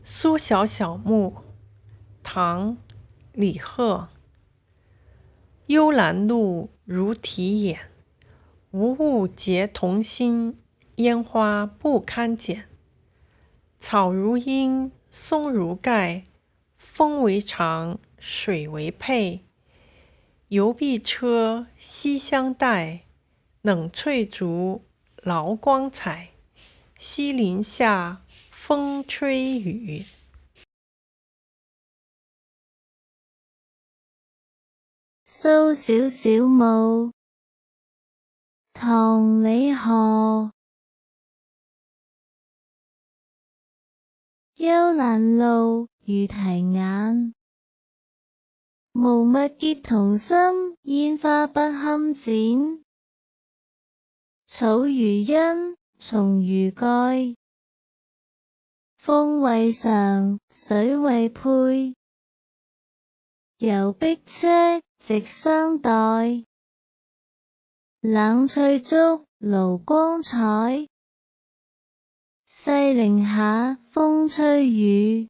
苏小小墓，唐·李贺。幽兰露，如啼眼，无物结同心，烟花不堪剪。草如茵，松如盖，风为长，水为佩。游碧车，西厢带，冷翠竹，劳光彩。西林下，风吹雨。蘇小小墓，唐·李賀。幽蘭露，如啼眼，無物結同心，煙花不堪剪。草如茵，松如蓋，風為上，水為沛。遊碧車，直相待，冷翠竹，勞光彩。西陵下，風吹雨。